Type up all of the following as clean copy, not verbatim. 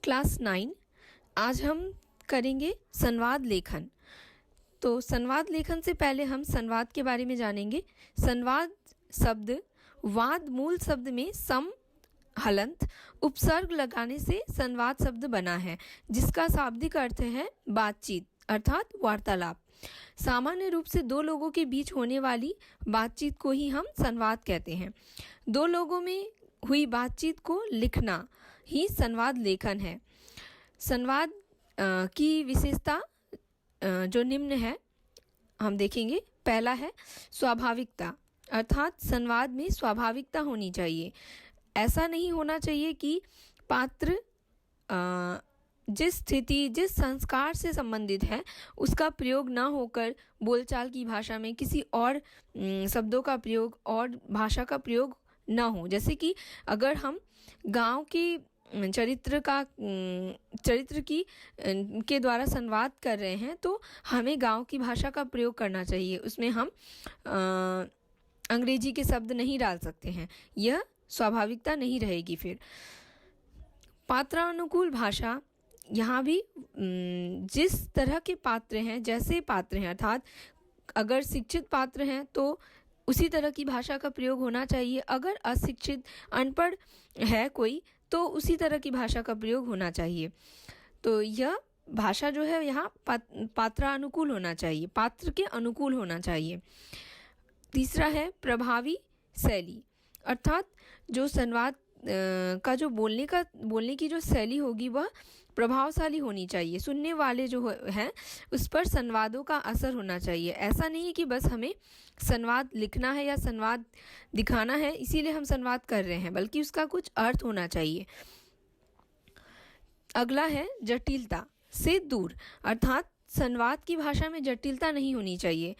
Class 9। आज हम करेंगे संवाद लेखन। तो संवाद लेखन से पहले हम संवाद के बारे में जानेंगे। संवाद शब्द वाद मूल शब्द में सम हलंत उपसर्ग लगाने से संवाद शब्द बना है, जिसका शाब्दिक अर्थ है बातचीत अर्थात वार्तालाप। सामान्य रूप से दो लोगों के बीच होने वाली बातचीत को ही हम संवाद कहते हैं। दो लोगों में हुई बातचीत को लिखना ही संवाद लेखन है। संवाद की विशेषता जो निम्न है हम देखेंगे। पहला है स्वाभाविकता, अर्थात संवाद में स्वाभाविकता होनी चाहिए। ऐसा नहीं होना चाहिए कि पात्र जिस स्थिति जिस संस्कार से संबंधित है उसका प्रयोग ना होकर बोलचाल की भाषा में किसी और शब्दों का प्रयोग और भाषा का प्रयोग ना हो। जैसे कि अगर हम गांव के चरित्र के द्वारा संवाद कर रहे हैं तो हमें गांव की भाषा का प्रयोग करना चाहिए। उसमें हम अंग्रेजी के शब्द नहीं डाल सकते हैं, यह स्वाभाविकता नहीं रहेगी। फिर पात्रानुकूल भाषा, यहाँ भी जिस तरह के पात्र हैं जैसे पात्र हैं, अर्थात अगर शिक्षित पात्र हैं तो उसी तरह की भाषा का प्रयोग होना चाहिए। अगर अशिक्षित अनपढ़ है कोई तो उसी तरह की भाषा का प्रयोग होना चाहिए। तो यह भाषा जो है यहाँ पात्रानुकूल होना चाहिए, पात्र के अनुकूल होना चाहिए। तीसरा है प्रभावी शैली, अर्थात जो संवाद का जो बोलने की जो शैली होगी वह प्रभावशाली होनी चाहिए। सुनने वाले जो हैं उस पर संवादों का असर होना चाहिए। ऐसा नहीं है कि बस हमें संवाद लिखना है या संवाद दिखाना है इसीलिए हम संवाद कर रहे हैं, बल्कि उसका कुछ अर्थ होना चाहिए। अगला है जटिलता से दूर, अर्थात संवाद की भाषा में जटिलता नहीं होनी चाहिए।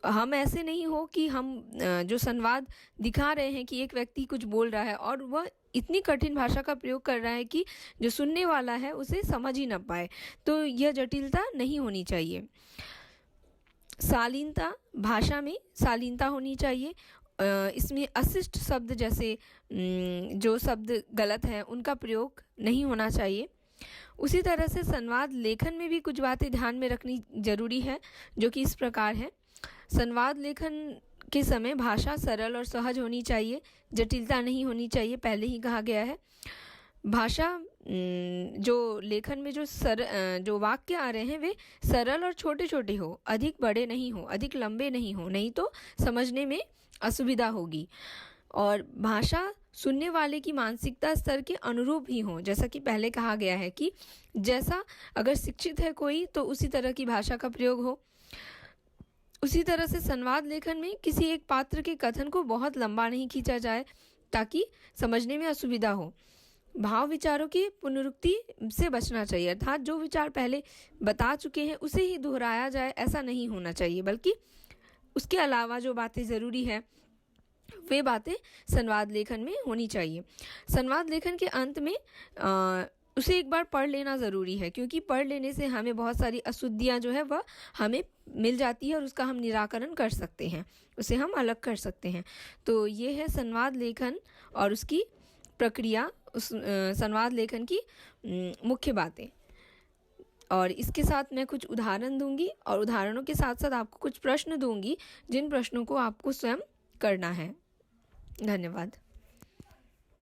हम ऐसे नहीं हो कि हम जो संवाद दिखा रहे हैं कि एक व्यक्ति कुछ बोल रहा है और वह इतनी कठिन भाषा का प्रयोग कर रहा है कि जो सुनने वाला है उसे समझ ही न पाए, तो यह जटिलता नहीं होनी चाहिए। शालीनता, भाषा में शालीनता होनी चाहिए। इसमें अशिष्ट शब्द जैसे जो शब्द गलत हैं उनका प्रयोग नहीं होना चाहिए। उसी तरह से संवाद लेखन में भी कुछ बातें ध्यान में रखनी जरूरी है, जो कि इस प्रकार है। संवाद लेखन के समय भाषा सरल और सहज होनी चाहिए, जटिलता नहीं होनी चाहिए, पहले ही कहा गया है। भाषा जो लेखन में जो वाक्य आ रहे हैं वे सरल और छोटे छोटे हो, अधिक बड़े नहीं हो, अधिक लंबे नहीं हो, नहीं तो समझने में असुविधा होगी। और भाषा सुनने वाले की मानसिकता स्तर के अनुरूप ही हो, जैसा कि पहले कहा गया है कि जैसा अगर शिक्षित है कोई तो उसी तरह की भाषा का प्रयोग हो। उसी तरह से संवाद लेखन में किसी एक पात्र के कथन को बहुत लंबा नहीं खींचा जाए ताकि समझने में असुविधा हो। भाव विचारों की पुनरुक्ति से बचना चाहिए, अर्थात जो विचार पहले बता चुके हैं उसे ही दोहराया जाए, ऐसा नहीं होना चाहिए, बल्कि उसके अलावा जो बातें ज़रूरी है वे बातें संवाद लेखन में होनी चाहिए। संवाद लेखन के अंत में उसे एक बार पढ़ लेना ज़रूरी है, क्योंकि पढ़ लेने से हमें बहुत सारी अशुद्धियाँ जो है वह हमें मिल जाती है और उसका हम निराकरण कर सकते हैं, उसे हम अलग कर सकते हैं। तो ये है संवाद लेखन और उसकी प्रक्रिया, उस संवाद लेखन की मुख्य बातें। और इसके साथ मैं कुछ उदाहरण दूंगी और उदाहरणों के साथ साथ आपको कुछ प्रश्न दूंगी, जिन प्रश्नों को आपको स्वयं करना है। धन्यवाद।